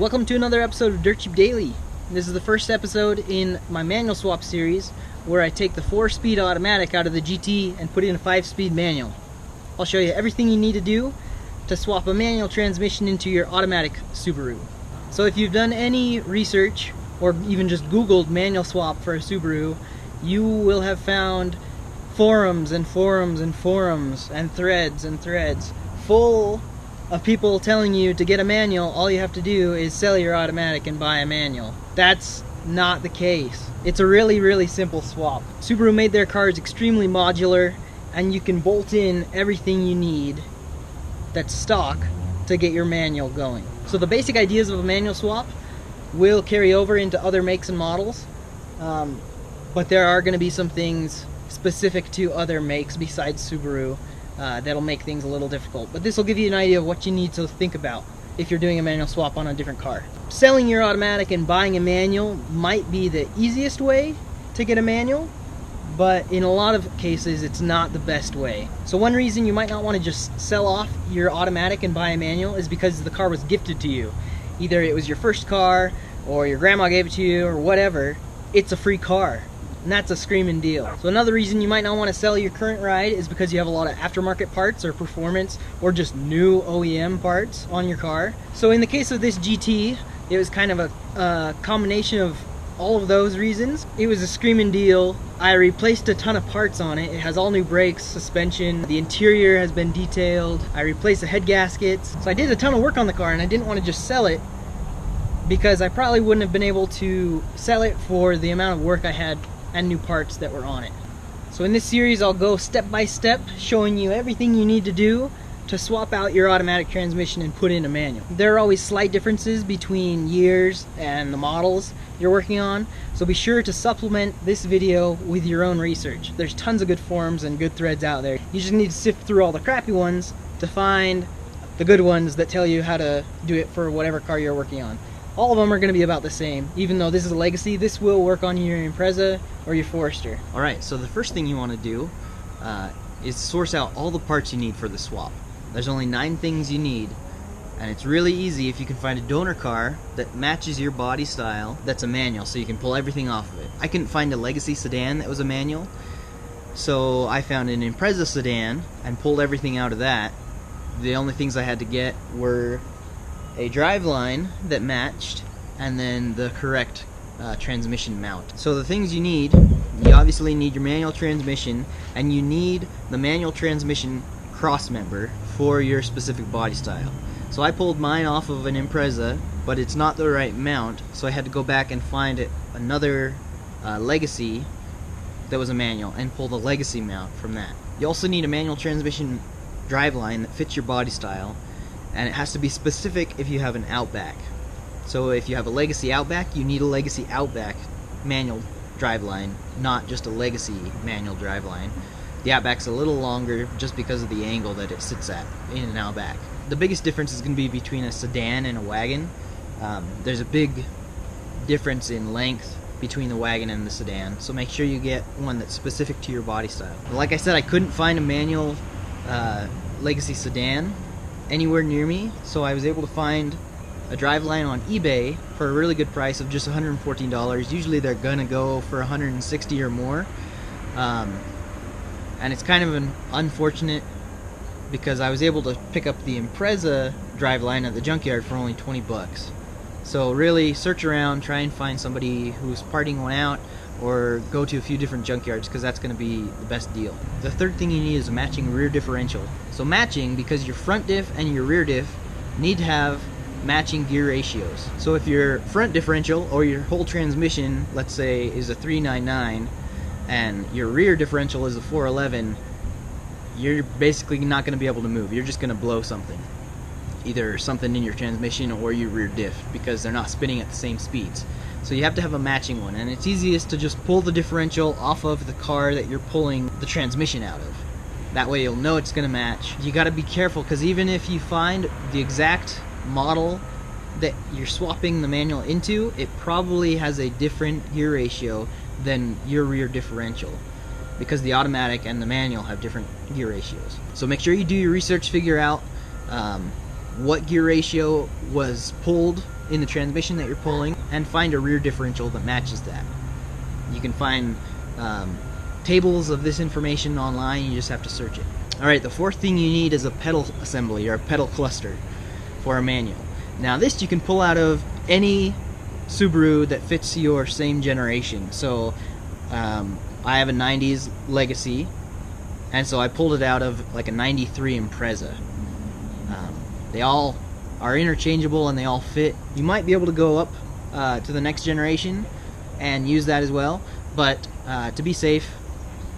Welcome to another episode of Dirtcheapdaily. This is the first episode in my manual swap series where I take the 4-speed automatic out of the GT and put in a 5-speed manual. I'll show you everything you need to do to swap a manual transmission into your automatic Subaru. So if you've done any research or even just Googled manual swap for a Subaru, you will have found forums and forums and forums and threads full of people telling you to get a manual, all you have to do is sell your automatic and buy a manual. That's not the case. It's a really simple swap. Subaru made their cars extremely modular, and you can bolt in everything you need that's stock to get your manual going. So the basic ideas of a manual swap will carry over into other makes and models, but there are going to be some things specific to other makes besides Subaru that'll make things a little difficult. But this will give you an idea of what you need to think about if you're doing a manual swap on a different car. Selling your automatic and buying a manual might be the easiest way to get a manual, but in a lot of cases it's not the best way. So one reason you might not want to just sell off your automatic and buy a manual is because the car was gifted to you. Either it was your first car, or your grandma gave it to you, or whatever. It's a free car, and that's a screaming deal. So another reason you might not want to sell your current ride is because you have a lot of aftermarket parts or performance or just new OEM parts on your car. So in the case of this GT, it was kind of a combination of all of those reasons. It was a screaming deal. I replaced a ton of parts on it. It has all new brakes, suspension, the interior has been detailed. I replaced the head gaskets. So I did a ton of work on the car, and I didn't want to just sell it because I probably wouldn't have been able to sell it for the amount of work I had and new parts that were on it. So in this series I'll go step by step showing you everything you need to do to swap out your automatic transmission and put in a manual. There are always slight differences between years and the models you're working on, so be sure to supplement this video with your own research. There's tons of good forums and good threads out there. You just need to sift through all the crappy ones to find the good ones that tell you how to do it for whatever car you're working on. All of them are going to be about the same. Even though this is a Legacy, this will work on your Impreza or your Forester. Alright, so the first thing you want to do is source out all the parts you need for the swap. There's only 9 things you need, and it's really easy if you can find a donor car that matches your body style that's a manual, so you can pull everything off of it. I couldn't find a Legacy sedan that was a manual, so I found an Impreza sedan and pulled everything out of that. The only things I had to get were a driveline that matched, and then the correct transmission mount. So the things you need, you obviously need your manual transmission, and you need the manual transmission cross member for your specific body style. So I pulled mine off of an Impreza, but it's not the right mount, so I had to go back and find another Legacy that was a manual and pull the Legacy mount from that. You also need a manual transmission driveline that fits your body style, and it has to be specific if you have an Outback. So if you have a Legacy Outback, you need a Legacy Outback manual driveline, not just a Legacy manual driveline. The Outback's a little longer just because of the angle that it sits at in an Outback. The biggest difference is going to be between a sedan and a wagon. There's a big difference in length between the wagon and the sedan, so make sure you get one that's specific to your body style. Like I said, I couldn't find a manual Legacy sedan anywhere near me, so I was able to find a driveline on eBay for a really good price of just $114. Usually they're gonna go for $160 or more, and it's kind of unfortunate because I was able to pick up the Impreza driveline at the junkyard for only 20 bucks. So really search around, try and find somebody who's parting one out, or go to a few different junkyards, because that's going to be the best deal. The third thing you need is a matching rear differential. So matching, because your front diff and your rear diff need to have matching gear ratios. So if your front differential or your whole transmission, let's say, is a 399 and your rear differential is a 411, you're basically not going to be able to move. You're just going to blow something. Either something in your transmission or your rear diff, because they're not spinning at the same speeds. So you have to have a matching one, and it's easiest to just pull the differential off of the car that you're pulling the transmission out of. That way you'll know it's going to match. You got to be careful, because even if you find the exact model that you're swapping the manual into, it probably has a different gear ratio than your rear differential, because the automatic and the manual have different gear ratios. So make sure you do your research, figure out what gear ratio was pulled in the transmission that you're pulling and find a rear differential that matches that. You can find tables of this information online. You just have to search it. Alright, the fourth thing you need is a pedal assembly or a pedal cluster for a manual. Now this you can pull out of any Subaru that fits your same generation. So I have a 90s Legacy, and so I pulled it out of like a 93 Impreza. They all are interchangeable and they all fit. You might be able to go up to the next generation and use that as well, but to be safe,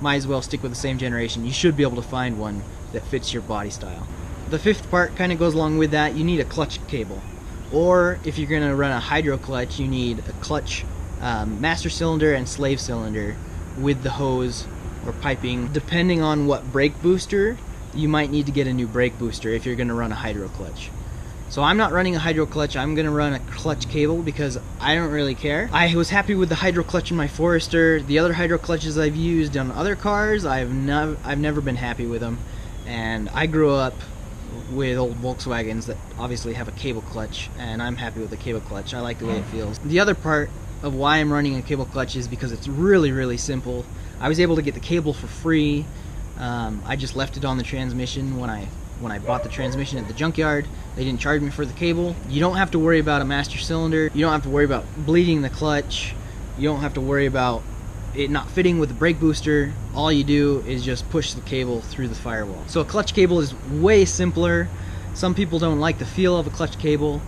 might as well stick with the same generation. You should be able to find one that fits your body style. The fifth part kind of goes along with that. You need a clutch cable, or if you're going to run a hydro clutch, you need a clutch master cylinder and slave cylinder with the hose or piping. Depending on what brake booster, you might need to get a new brake booster if you're going to run a hydro clutch. So I'm not running a hydro clutch. I'm going to run a clutch cable because I don't really care. I was happy with the hydro clutch in my Forester. The other hydro clutches I've used on other cars, I've never been happy with them. And I grew up with old Volkswagens that obviously have a cable clutch, and I'm happy with the cable clutch. I like the way it feels. The other part of why I'm running a cable clutch is because it's really simple. I was able to get the cable for free. I just left it on the transmission when I bought the transmission at the junkyard. They didn't charge me for the cable. You don't have to worry about a master cylinder. You don't have to worry about bleeding the clutch. You don't have to worry about it not fitting with the brake booster. All you do is just push the cable through the firewall. So a clutch cable is way simpler. Some people don't like the feel of a clutch cable.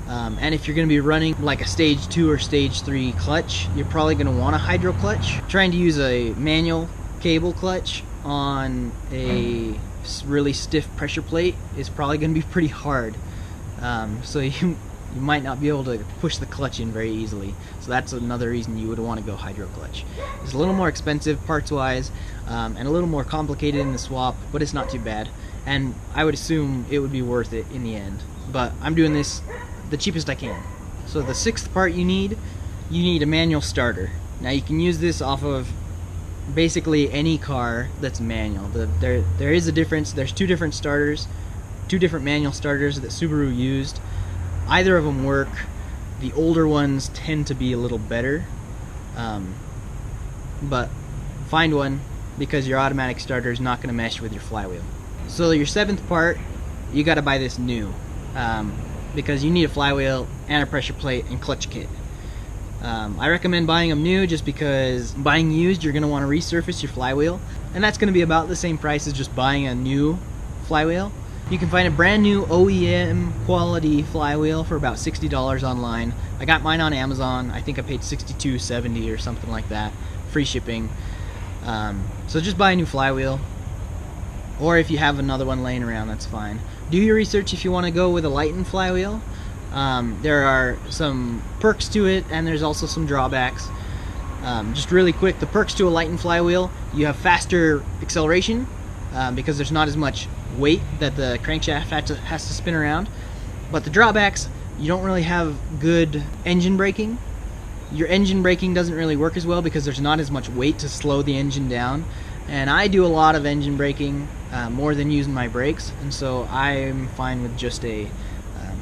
And if you're going to be running like a stage 2 or stage 3 clutch, you're probably going to want a hydro clutch. Trying to use a manual cable clutch on a really stiff pressure plate is probably going to be pretty hard. So you might not be able to push the clutch in very easily. So that's another reason you would want to go hydro clutch. It's a little more expensive parts wise, and a little more complicated in the swap, but it's not too bad. And I would assume it would be worth it in the end. But I'm doing this the cheapest I can. So the sixth part you need a manual starter. Now you can use this off of basically any car that's manual. There is a difference. There's two different starters, two different manual starters that Subaru used. Either of them work. The older ones tend to be a little better, but find one because your automatic starter is not going to mesh with your flywheel. So your seventh part, you got to buy this new, because you need a flywheel and a pressure plate and clutch kit. I recommend buying them new just because buying used, you're going to want to resurface your flywheel, and that's going to be about the same price as just buying a new flywheel. You can find a brand new OEM quality flywheel for about $60 online. I got mine on Amazon. I think I paid $62.70 or something like that, free shipping. So just buy a new flywheel, or if you have another one laying around, that's fine. Do your research if you want to go with a Lighten flywheel. There are some perks to it, and there's also some drawbacks. Just really quick, the perks to a Lighten flywheel: you have faster acceleration because there's not as much weight that the crankshaft has to spin around. But the drawbacks: you don't really have good engine braking. Your engine braking doesn't really work as well because there's not as much weight to slow the engine down. And I do a lot of engine braking, more than using my brakes, and so I'm fine with just a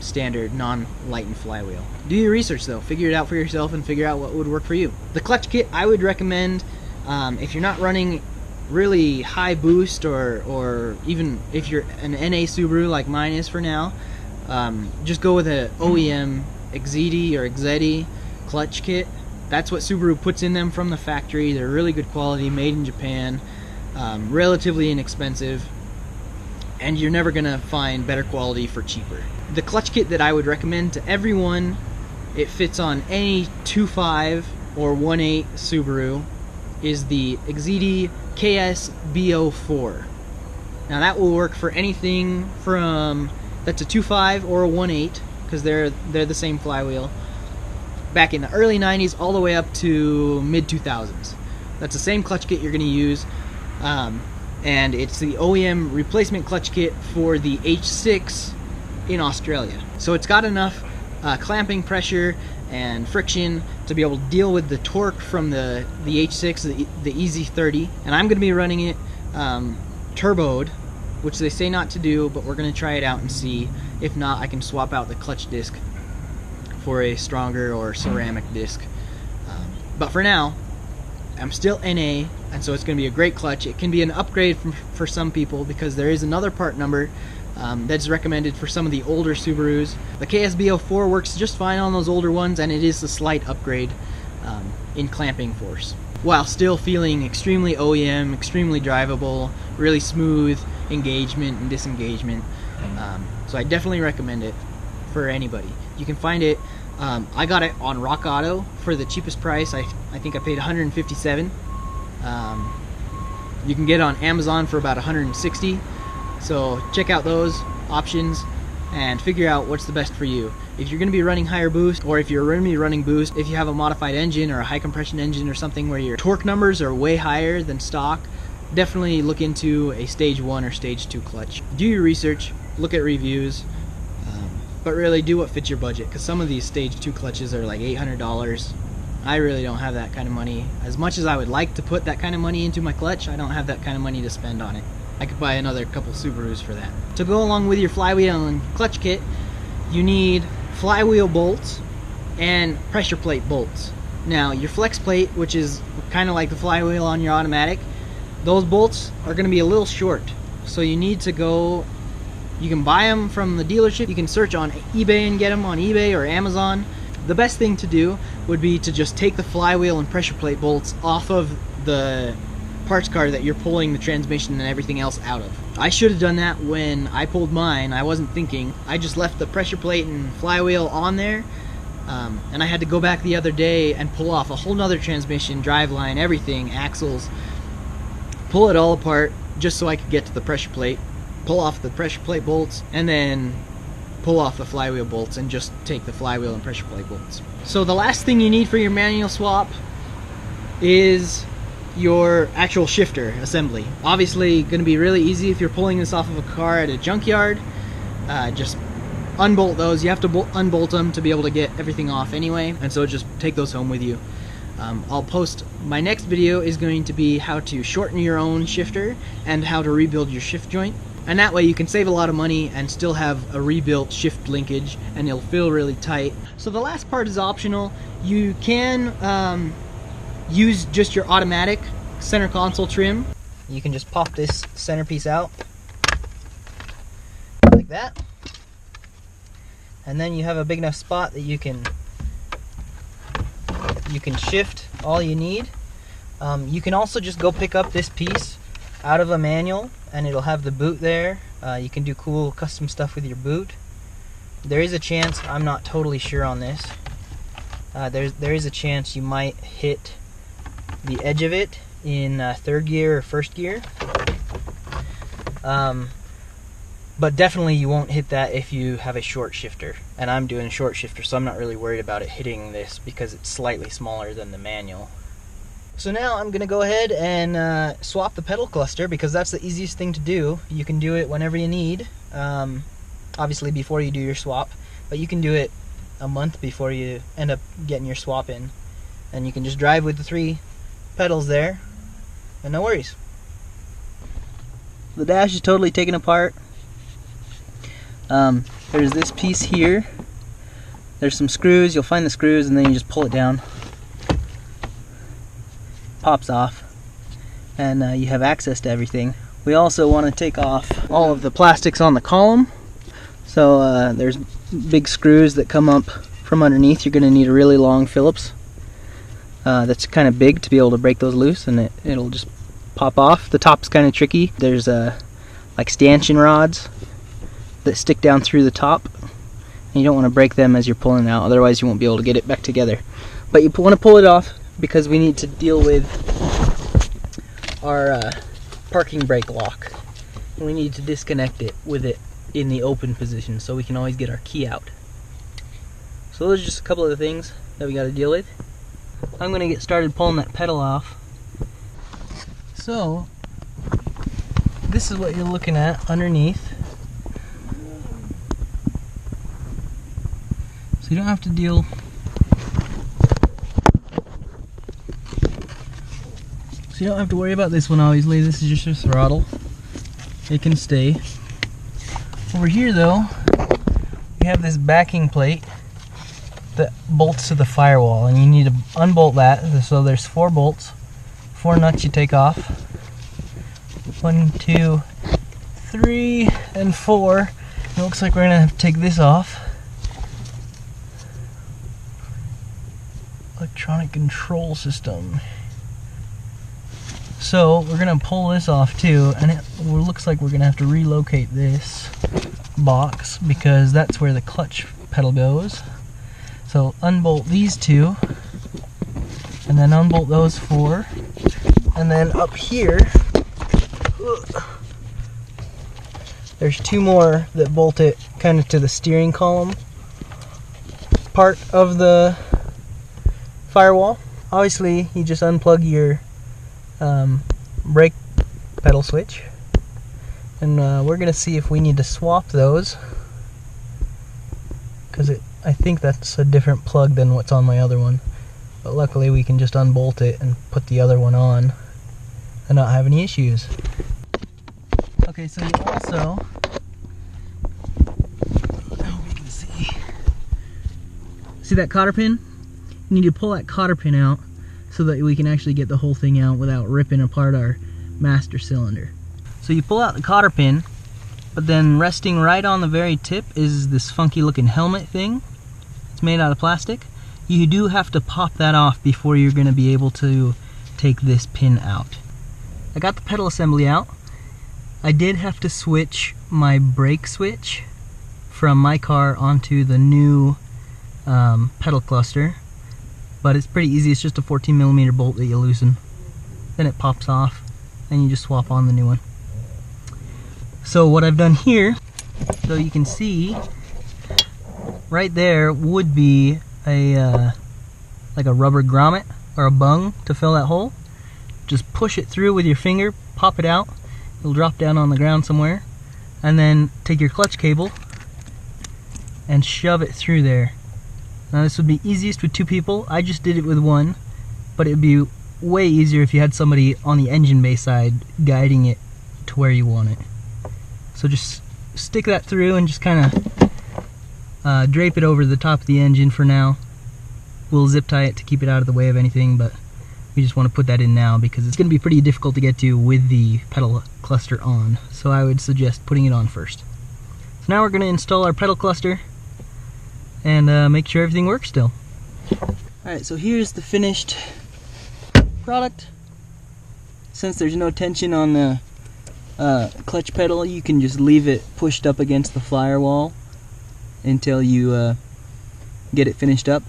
standard non-Lighten flywheel. Do your research though, figure it out for yourself and figure out what would work for you. The clutch kit I would recommend, if you're not running really high boost, or even if you're an NA Subaru like mine is for now, just go with a OEM Exedi or Exedi clutch kit. That's what Subaru puts in them from the factory. They're really good quality, made in Japan, relatively inexpensive, and you're never gonna find better quality for cheaper. The clutch kit that I would recommend to everyone, it fits on any 2.5 or 1.8 Subaru, is the Exedi KS-B04. Now that will work for anything from that's a 2.5 or a 1.8, because they're the same flywheel, back in the early 90s all the way up to mid 2000s. That's the same clutch kit you're going to use, and it's the OEM replacement clutch kit for the H6 in Australia. So it's got enough clamping pressure and friction to be able to deal with the torque from the H6, the EZ30, and I'm going to be running it turboed, which they say not to do, but we're going to try it out and see. If not, I can swap out the clutch disc for a stronger or ceramic disc. But for now, I'm still NA, and so it's going to be a great clutch. It can be an upgrade for some people because there is another part number that's recommended for some of the older Subarus. The KSB04 works just fine on those older ones, and it is a slight upgrade in clamping force, while still feeling extremely OEM, extremely drivable, really smooth engagement and disengagement. So I definitely recommend it for anybody. You can find it, I got it on Rock Auto for the cheapest price. I think I paid $157. You can get it on Amazon for about $160. So check out those options and figure out what's the best for you. If you're going to be running higher boost, or if you're going to be running boost, if you have a modified engine or a high compression engine or something where your torque numbers are way higher than stock, definitely look into a stage 1 or stage 2 clutch. Do your research, look at reviews, but really do what fits your budget, because some of these stage 2 clutches are like $800. I really don't have that kind of money. As much as I would like to put that kind of money into my clutch, I don't have that kind of money to spend on it. I could buy another couple Subarus for that. To go along with your flywheel and clutch kit, you need flywheel bolts and pressure plate bolts. Now, your flex plate, which is kind of like the flywheel on your automatic, those bolts are going to be a little short. So you need to go, you can buy them from the dealership, you can search on eBay and get them on eBay or Amazon. The best thing to do would be to just take the flywheel and pressure plate bolts off of the parts car that you're pulling the transmission and everything else out of. I should have done that when I pulled mine. I wasn't thinking. I just left the pressure plate and flywheel on there, and I had to go back the other day and pull off a whole nother transmission, driveline, everything, axles, pull it all apart just so I could get to the pressure plate, pull off the pressure plate bolts, and then pull off the flywheel bolts and just take the flywheel and pressure plate bolts. So the last thing you need for your manual swap is your actual shifter assembly. Obviously going to be really easy if you're pulling this off of a car at a junkyard. Just unbolt those. You have to unbolt them to be able to get everything off anyway, and so just take those home with you. I'll post, my next video is going to be how to shorten your own shifter and how to rebuild your shift joint, and that way you can save a lot of money and still have a rebuilt shift linkage, and it'll feel really tight. So the last part is optional. You can use just your automatic center console trim. You can just pop this centerpiece out like that, and then you have a big enough spot that you can shift all you need. You can also just go pick up this piece out of a manual and it'll have the boot there. You can do cool custom stuff with your boot. There is a chance, I'm not totally sure on this, there is a chance you might hit the edge of it in third gear or first gear, but definitely you won't hit that if you have a short shifter, and I'm doing a short shifter, so I'm not really worried about it hitting this because it's slightly smaller than the manual. So now I'm gonna go ahead and swap the pedal cluster, because that's the easiest thing to do. You can do it whenever you need, obviously before you do your swap, but you can do it a month before you end up getting your swap in, and you can just drive with the 3 pedals there and no worries. The dash is totally taken apart. There's this piece here, there's some screws, you'll find the screws and then you just pull it down, pops off, and you have access to everything. We also want to take off all of the plastics on the column, so there's big screws that come up from underneath. You're going to need a really long Phillips that's kind of big to be able to break those loose, and it'll just pop off. The top's kind of tricky. There's like stanchion rods that stick down through the top, and you don't want to break them as you're pulling it out, otherwise you won't be able to get it back together. But you want to pull it off because we need to deal with our parking brake lock, and we need to disconnect it with it in the open position so we can always get our key out. So those are just a couple of the things that we got to deal with. I'm going to get started pulling that pedal off. So this is what you're looking at underneath. So you don't have to deal you don't have to worry about this one obviously. This is just your throttle. It can stay. Over here though, we have this backing plate that bolts to the firewall, and you need to unbolt that. So there's 4 bolts, 4 nuts you take off. 1, 2, 3, and 4. It looks like we're gonna have to take this off. Electronic control system. So we're gonna pull this off too, and it looks like we're gonna have to relocate this box because that's where the clutch pedal goes. So unbolt these 2, and then unbolt those 4, and then up here there's 2 more that bolt it kind of to the steering column part of the firewall. Obviously you just unplug your brake pedal switch, and we're gonna see if we need to swap those, because I think that's a different plug than what's on my other one, but luckily we can just unbolt it and put the other one on and not have any issues. Okay, so you also, I hope you can see that cotter pin? You need to pull that cotter pin out so that we can actually get the whole thing out without ripping apart our master cylinder. So you pull out the cotter pin, but then resting right on the very tip is this funky looking helmet thing. It's made out of plastic. You do have to pop that off before you're going to be able to take this pin out. I got the pedal assembly out. I did have to switch my brake switch from my car onto the new pedal cluster, but it's pretty easy. It's just a 14mm bolt that you loosen. Then it pops off and you just swap on the new one. So what I've done here, so you can see right there would be a like a rubber grommet or a bung to fill that hole. Just push it through with your finger, pop it out, it'll drop down on the ground somewhere, and then take your clutch cable and shove it through there. Now this would be easiest with 2 people. I just did it with 1, but it would be way easier if you had somebody on the engine bay side guiding it to where you want it. So just stick that through and just kind of drape it over the top of the engine for now. We'll zip tie it to keep it out of the way of anything, but we just want to put that in now because it's going to be pretty difficult to get to with the pedal cluster on. So I would suggest putting it on first. So now we're going to install our pedal cluster and make sure everything works still. Alright, so here's the finished product. Since there's no tension on the clutch pedal, you can just leave it pushed up against the firewall until you get it finished up.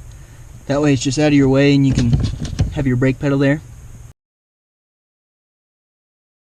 That way it's just out of your way and you can have your brake pedal there.